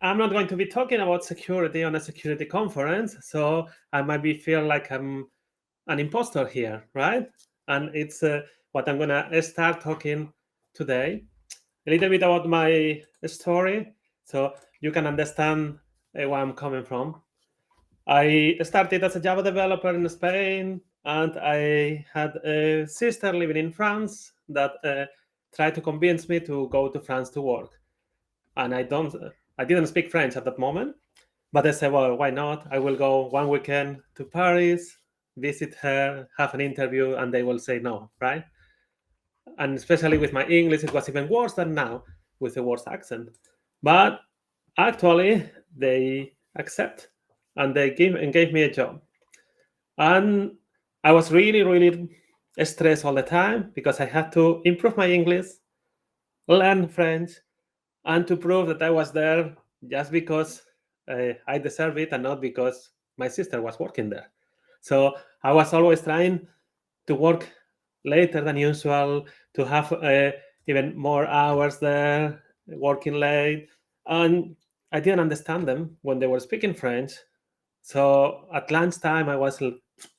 I'm not going to be talking about security on a security conference, so I might feel like I'm an imposter here, right? And it's what I'm gonna start talking today. A little bit about my story, so you can understand where I'm coming from. I started as a Java developer in Spain, and I had a sister living in France that tried to convince me to go to France to work. And I didn't speak French at that moment, but I said, well, why not? I will go one weekend to Paris, visit her, have an interview, and they will say no, right? And especially with my English, it was even worse than now with the worst accent. But actually, they accept and they gave me a job. And I was really, really stressed all the time because I had to improve my English, learn French, and to prove that I was there just because I deserve it and not because my sister was working there. So I was always trying to work later than usual, to have even more hours there, working late. And I didn't understand them when they were speaking French. So at lunchtime, I was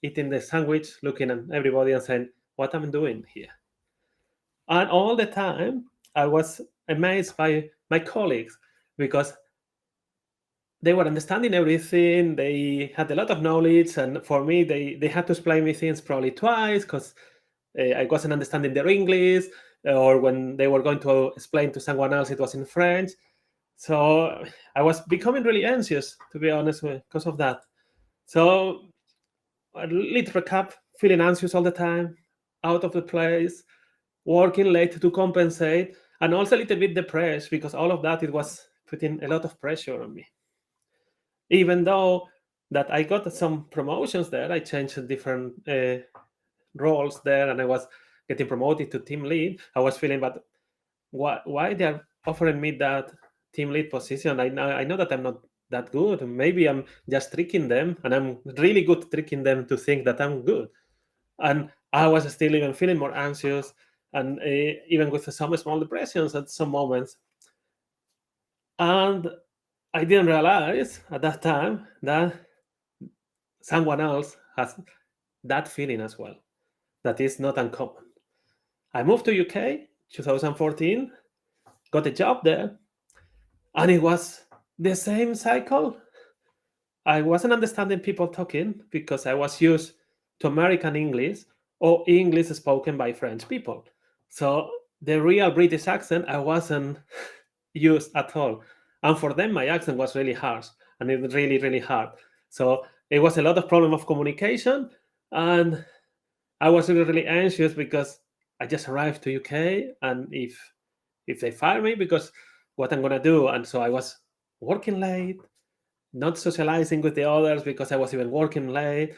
eating the sandwich, looking at everybody and saying, what am I doing here? And all the time, I was amazed by my colleagues because they were understanding everything. They had a lot of knowledge. And for me, they had to explain me things probably twice because I wasn't understanding their English, or when they were going to explain to someone else, it was in French. So I was becoming really anxious, to be honest, because of that. So a little recap: feeling anxious all the time, out of the place, working late to compensate, and also a little bit depressed because all of that, it was putting a lot of pressure on me. Even though that I got some promotions there, I changed different roles there, and I was getting promoted to team lead. I was feeling, but why they're offering me that team lead position? I know that I'm not that good. Maybe I'm just tricking them, and I'm really good tricking them to think that I'm good. And I was still even feeling more anxious, and even with some small depressions at some moments. And I didn't realize at that time that someone else has that feeling as well. That is not uncommon. I moved to UK 2014, got a job there, and it was the same cycle. I wasn't understanding people talking because I was used to American English or English spoken by French people. So the real British accent, I wasn't used at all. And for them, my accent was really harsh and it was really, really hard. So it was a lot of problem of communication. And I was really, really anxious because I just arrived to UK, and if they fire me, because what I'm gonna do? And so I was working late, not socializing with the others because I was even working late.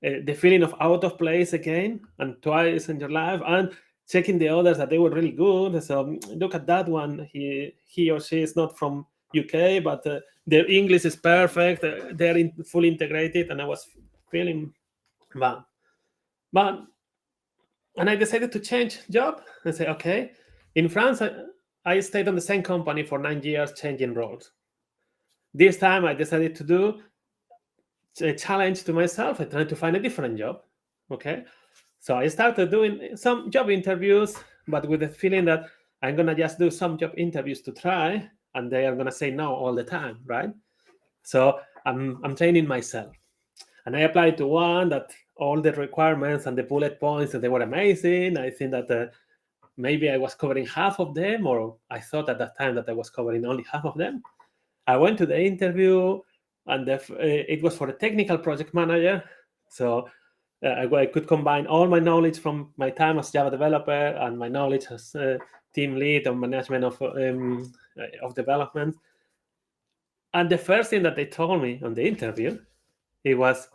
The feeling of out of place again, and twice in your life, and checking the others that they were really good. So look at that one. He or she is not from UK, but their English is perfect. They're fully integrated, and I was feeling bad. But and I decided to change job and say, okay, in France, I stayed on the same company for 9 years, changing roles. This time, I decided to do a challenge to myself. I tried to find a different job. Okay, so I started doing some job interviews, but with the feeling that I'm gonna just do some job interviews to try, and they are gonna say no all the time, right? So I'm training myself, and I applied to one that all the requirements and the bullet points, they were amazing. I think that maybe I was covering half of them, or I thought at that time that I was covering only half of them. I went to the interview, and it was for a technical project manager. So I could combine all my knowledge from my time as Java developer and my knowledge as team lead or management of development. And the first thing that they told me on the interview, it was,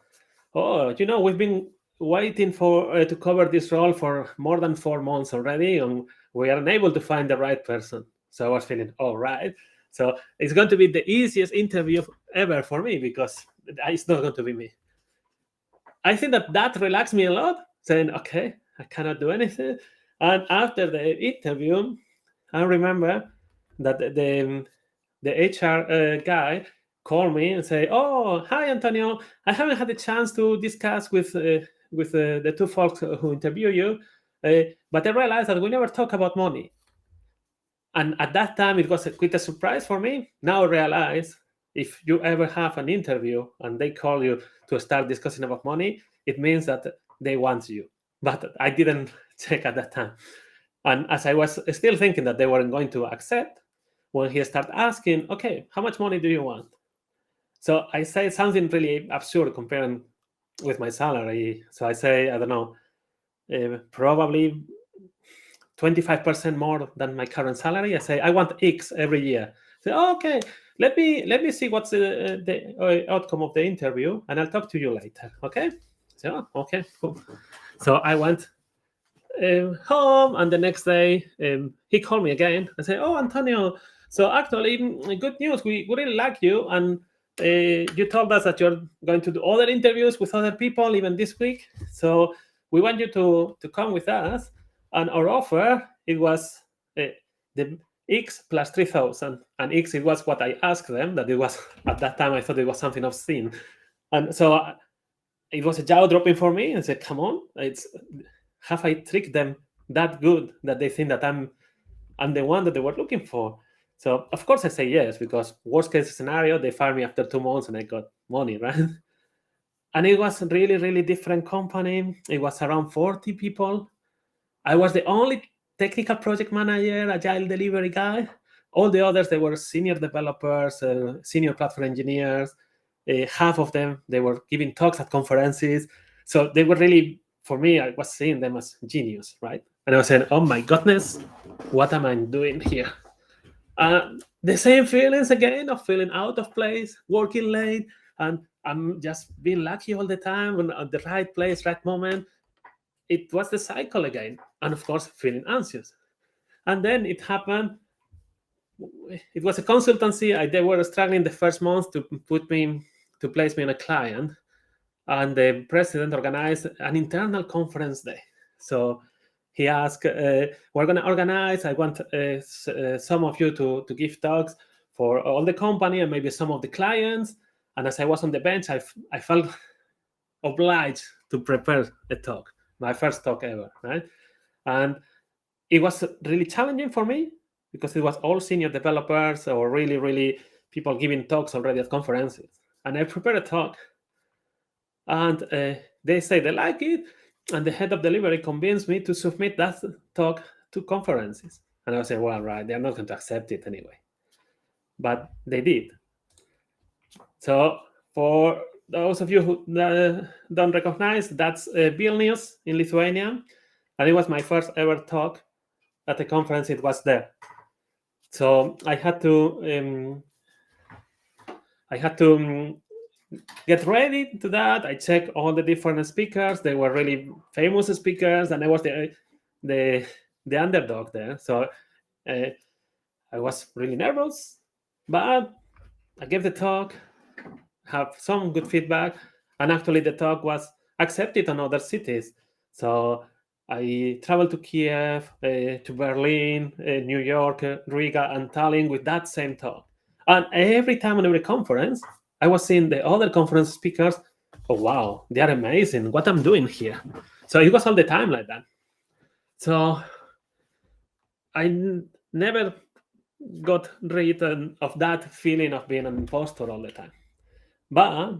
"Oh, we've been waiting for to cover this role for more than 4 months already, and we are unable to find the right person." So I was feeling, all right. So it's going to be the easiest interview ever for me because it's not going to be me. I think that relaxed me a lot, saying, okay, I cannot do anything. And after the interview, I remember that the HR guy called me and say, "Oh, hi, Antonio. I haven't had a chance to discuss with the two folks who interview you, but I realized that we never talk about money." And at that time, it was quite a surprise for me. Now I realize if you ever have an interview and they call you to start discussing about money, it means that they want you. But I didn't check at that time. And as I was still thinking that they weren't going to accept, when he started asking, "Okay, how much money do you want?" So I say something really absurd comparing with my salary. So I say, I don't know, probably 25% more than my current salary. I say I want X every year. Say, "Oh, okay, let me see what's the outcome of the interview, and I'll talk to you later." Okay. So okay, cool. So I went home, and the next day he called me again and said, "Oh, Antonio, so actually, good news. We really like you, and you told us that you're going to do other interviews with other people even this week. So we want you to come with us. And our offer, it was the X plus 3,000, and X, it was what I asked them. That it was at that time I thought it was something obscene, and so it was a jaw dropping for me. And said, "Come on, have I tricked them that good that they think that I'm the one that they were looking for?" So of course I say yes, because worst case scenario, they fired me after 2 months and I got money, right? And it was a really, really different company. It was around 40 people. I was the only technical project manager, agile delivery guy. All the others, they were senior developers, senior platform engineers. Half of them, they were giving talks at conferences. So they were really, for me, I was seeing them as genius, right? And I was saying, "Oh my goodness, what am I doing here?" The same feelings again of feeling out of place, working late, and I'm just being lucky all the time and at the right place, right moment. It was the cycle again, and of course, feeling anxious. And then it happened. It was a consultancy. They were struggling the first month to place me on a client, and the president organized an internal conference day. So he asked, "We're going to organize. I want some of you to give talks for all the company and maybe some of the clients." And as I was on the bench, I felt obliged to prepare a talk, my first talk ever, right? And it was really challenging for me because it was all senior developers or really, really people giving talks already at conferences. And I prepared a talk, and they say they like it, and the head of delivery convinced me to submit that talk to conferences. And I was saying, well, right, they're not going to accept it anyway. But they did. So for those of you who don't recognize, that's Vilnius in Lithuania. And it was my first ever talk at a conference. It was there. So I had to get ready to that. I checked all the different speakers. They were really famous speakers, and I was the underdog there. So I was really nervous, but I gave the talk, have some good feedback, and actually the talk was accepted in other cities. So I traveled to Kiev, to Berlin, New York, Riga, and Tallinn with that same talk. And every time on every conference, I was seeing the other conference speakers. Oh, wow, they are amazing. What I'm doing here. So it was all the time like that. So I never got rid of that feeling of being an imposter all the time. But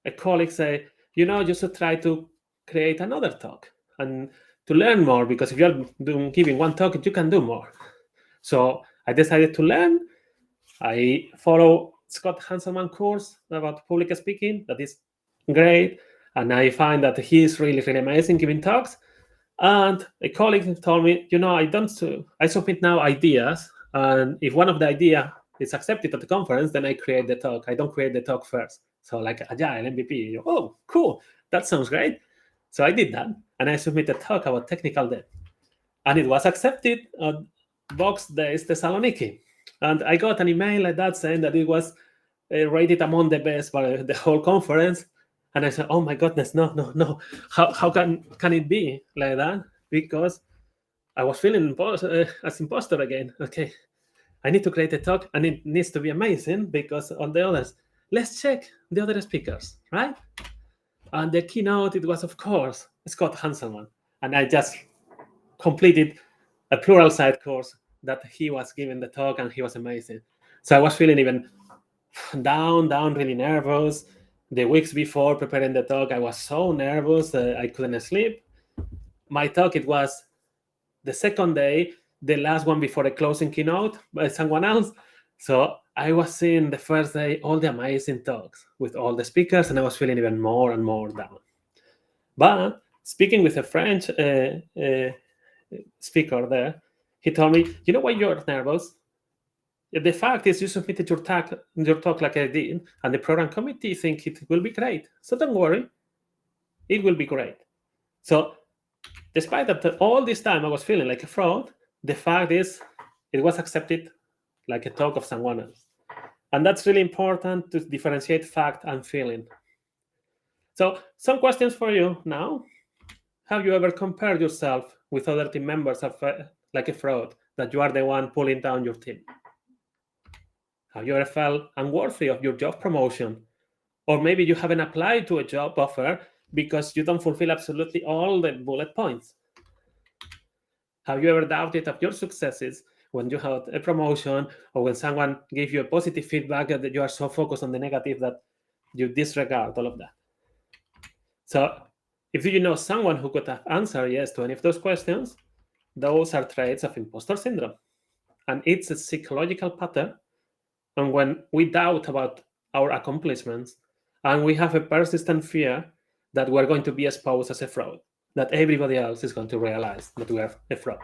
a colleague say, you should try to create another talk and to learn more, because if you're giving one talk, you can do more. So I decided to learn. I follow Scott Hanselman course about public speaking. That is great. And I find that he's really, really amazing giving talks. And a colleague told me, I submit now ideas. And if one of the idea is accepted at the conference, then I create the talk. I don't create the talk first. So like Agile, MVP. Oh, cool. That sounds great. So I did that. And I submitted a talk about technical debt. And it was accepted at Voxxed Days Thessaloniki. And I got an email like that saying that it was rated among the best by the whole conference. And I said, oh my goodness, no. How can it be like that? Because I was feeling as imposter again. Okay. I need to create a talk, and it needs to be amazing because on the others, let's check the other speakers, right? And the keynote, it was, of course, Scott Hanselman. And I just completed a Pluralsight course that he was giving the talk, and he was amazing. So I was feeling even down, really nervous. The weeks before preparing the talk, I was so nervous I couldn't sleep. My talk, it was the second day, the last one before a closing keynote by someone else. So I was seeing the first day all the amazing talks with all the speakers, and I was feeling even more and more down. But speaking with a French speaker there, he told me, you know why you're nervous? The fact is you submitted your talk like I did, and the program committee think it will be great. So don't worry, it will be great. So despite that all this time I was feeling like a fraud, the fact is it was accepted like a talk of someone else. And that's really important to differentiate fact and feeling. So some questions for you now. Have you ever compared yourself with other team members like a fraud, that you are the one pulling down your team? Have you ever felt unworthy of your job promotion? Or maybe you haven't applied to a job offer because you don't fulfill absolutely all the bullet points. Have you ever doubted of your successes when you had a promotion, or when someone gave you a positive feedback that you are so focused on the negative that you disregard all of that? So if you know someone who could have answered yes to any of those questions, those are traits of imposter syndrome. And it's a psychological pattern. And when we doubt about our accomplishments, and we have a persistent fear that we're going to be exposed as a fraud, that everybody else is going to realize that we are a fraud.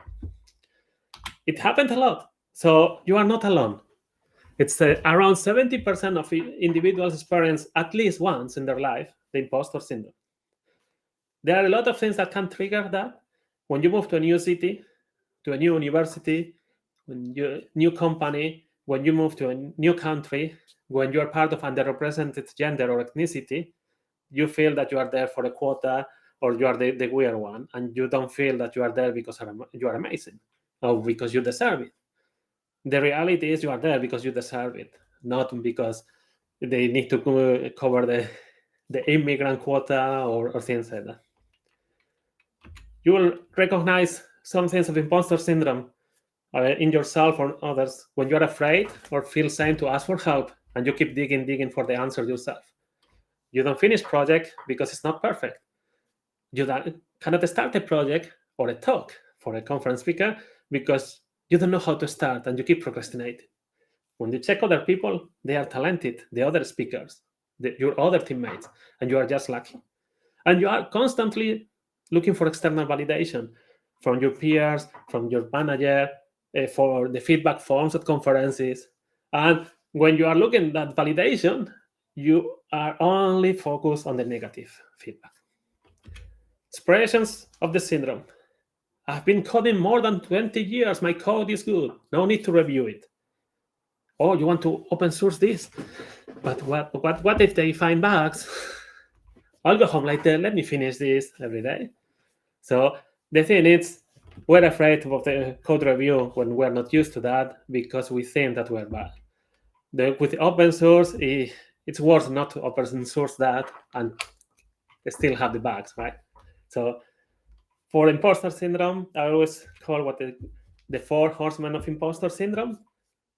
It happened a lot. So you are not alone. It's around 70% of individuals experience at least once in their life the imposter syndrome. There are a lot of things that can trigger that. When you move to a new city, to a new university, new company, when you move to a new country, when you're part of underrepresented gender or ethnicity, you feel that you are there for a quota, or you are the weird one, and you don't feel that you are there because you are amazing or because you deserve it. The reality is you are there because you deserve it, not because they need to cover the immigrant quota or things like that. You will recognize some things of imposter syndrome in yourself or others when you're afraid or feel shame to ask for help, and you keep digging for the answer yourself. You don't finish project because it's not perfect. You cannot start a project or a talk for a conference speaker because you don't know how to start and you keep procrastinating. When you check other people, they are talented, the other speakers, your other teammates, and you are just lucky. And you are constantly looking for external validation from your peers, from your manager, for the feedback forms at conferences. And when you are looking at that validation, you are only focused on the negative feedback. Expressions of the syndrome. I've been coding more than 20 years. My code is good. No need to review it. Oh, you want to open source this? But what if they find bugs? I'll go home later. Let me finish this every day. So the thing is, we're afraid of the code review when we're not used to that because we think that we're bad. With open source, it's worse not to open source that and still have the bugs, right? So for imposter syndrome, I always call what the 4 horsemen of imposter syndrome: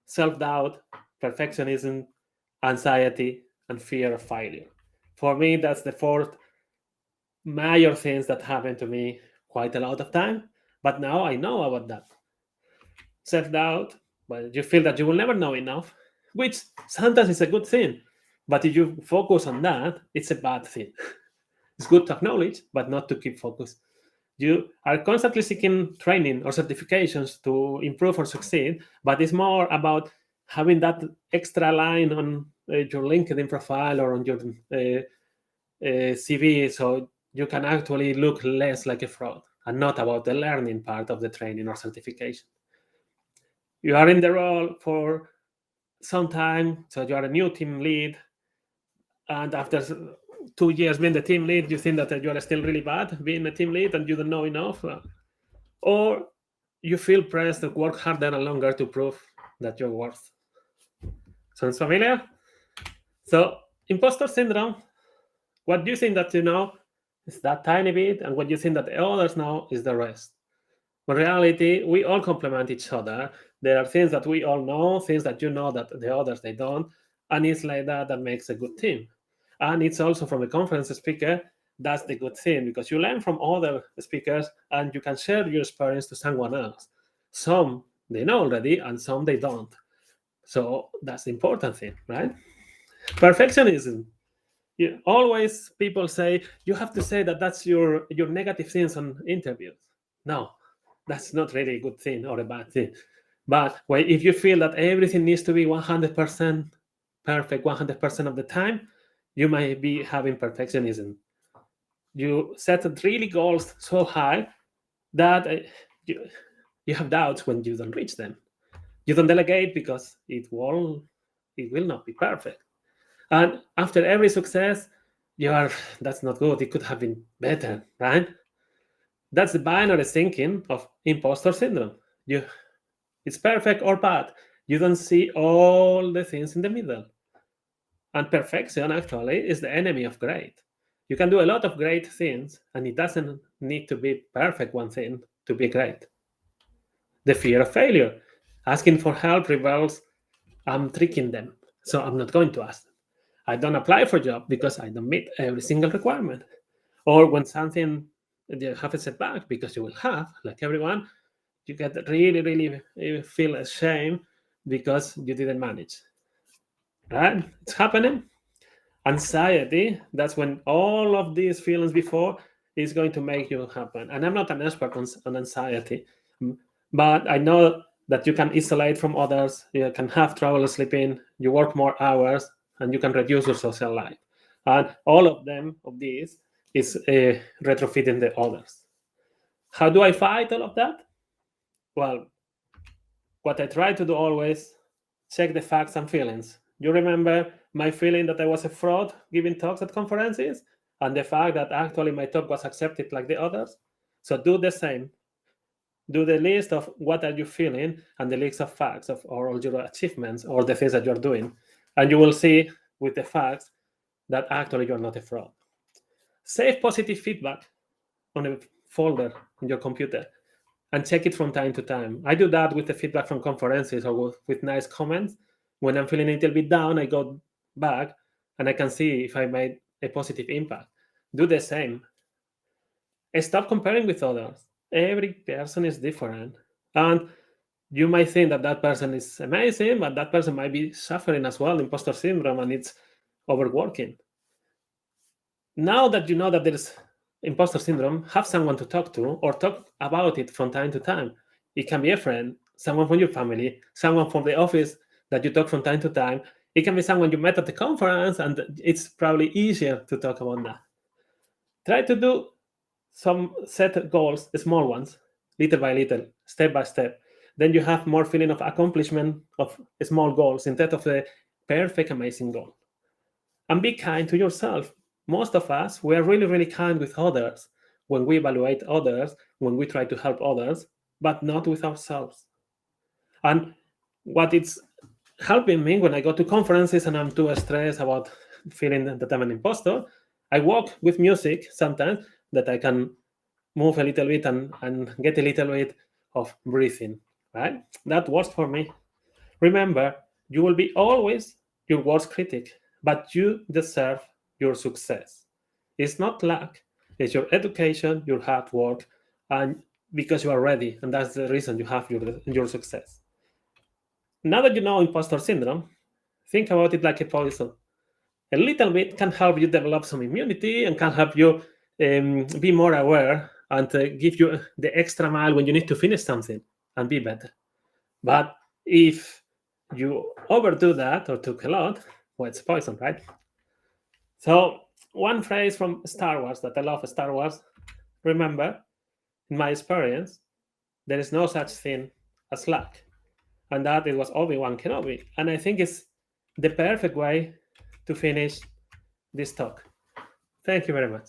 self-doubt, perfectionism, anxiety, and fear of failure. For me, that's the 4 major things that happen to me quite a lot of time, but now I know about that. Self-doubt, well, you feel that you will never know enough, which sometimes is a good thing, but if you focus on that, it's a bad thing. It's good to acknowledge, but not to keep focused. You are constantly seeking training or certifications to improve or succeed, but it's more about having that extra line on your LinkedIn profile or on your CV, so you can actually look less like a fraud and not about the learning part of the training or certification. You are in the role for some time, so you are a new team lead, and after 2 years being the team lead, you think that you are still really bad being a team lead and you don't know enough, or you feel pressed to work harder and longer to prove that you're worth. Sounds familiar? So, imposter syndrome, what you think that you know is that tiny bit, and what you think that the others know is the rest. In reality, we all complement each other. There are things that we all know, things that you know that the others they don't, and it's like that makes a good team. And it's also from a conference speaker, that's the good thing, because you learn from other speakers and you can share your experience to someone else. Some they know already, and some they don't. So that's the important thing, right? Perfectionism. Always people say you have to say that that's your negative things on interviews. No, that's not really a good thing or a bad thing. But if you feel that everything needs to be 100% perfect 100% of the time, you might be having perfectionism. You set really goals so high that you have doubts when you don't reach them. You don't delegate because it will not be perfect. And after every success, that's not good. It could have been better, right? That's the binary thinking of imposter syndrome. It's perfect or bad. You don't see all the things in the middle. And perfection actually is the enemy of great. You can do a lot of great things, and it doesn't need to be perfect one thing to be great. The fear of failure. Asking for help reveals I'm tricking them, so I'm not going to ask them. I don't apply for a job because I don't meet every single requirement. Or when something you have a setback, because you will have, like everyone, you get really, really feel ashamed because you didn't manage. Right? It's happening. Anxiety, that's when all of these feelings before is going to make you happen. And I'm not an expert on anxiety, but I know that you can isolate from others, you can have trouble sleeping, you work more hours, and you can reduce your social life. And all of these is retrofitting the others. How do I fight all of that? Well, what I try to do always, check the facts and feelings. You remember my feeling that I was a fraud giving talks at conferences, and the fact that actually my talk was accepted like the others? So do the same. Do the list of what are you feeling and the list of facts of all your achievements or the things that you're doing. And you will see with the facts that actually you're not a fraud. Save positive feedback on a folder on your computer and check it from time to time. I do that with the feedback from conferences or with nice comments. When I'm feeling a little bit down, I go back and I can see if I made a positive impact. Do the same. Stop comparing with others. Every person is different. And you might think that person is amazing, but that person might be suffering as well, imposter syndrome, and it's overworking. Now that you know that there's imposter syndrome, have someone to talk to or talk about it from time to time. It can be a friend, someone from your family, someone from the office that you talk from time to time. It can be someone you met at the conference, and it's probably easier to talk about that. Try to do some set goals, small ones, little by little, step by step. Then you have more feeling of accomplishment of small goals instead of the perfect, amazing goal. And be kind to yourself. Most of us, we are really, really kind with others when we evaluate others, when we try to help others, but not with ourselves. And what it's helping me when I go to conferences and I'm too stressed about feeling that I'm an imposter, I walk with music sometimes that I can move a little bit and get a little bit of breathing, right? That works for me. Remember, you will be always your worst critic, but you deserve your success. It's not luck, it's your education, your hard work, and because you are ready, and that's the reason you have your success. Now that you know imposter syndrome, think about it like a poison. A little bit can help you develop some immunity and can help you be more aware and give you the extra mile when you need to finish something and be better. But if you overdo that or took a lot, well, it's poison, right? So one phrase from Star Wars that I love Star Wars, remember, in my experience, there is no such thing as luck. And that it was Obi-Wan Kenobi. And I think it's the perfect way to finish this talk. Thank you very much.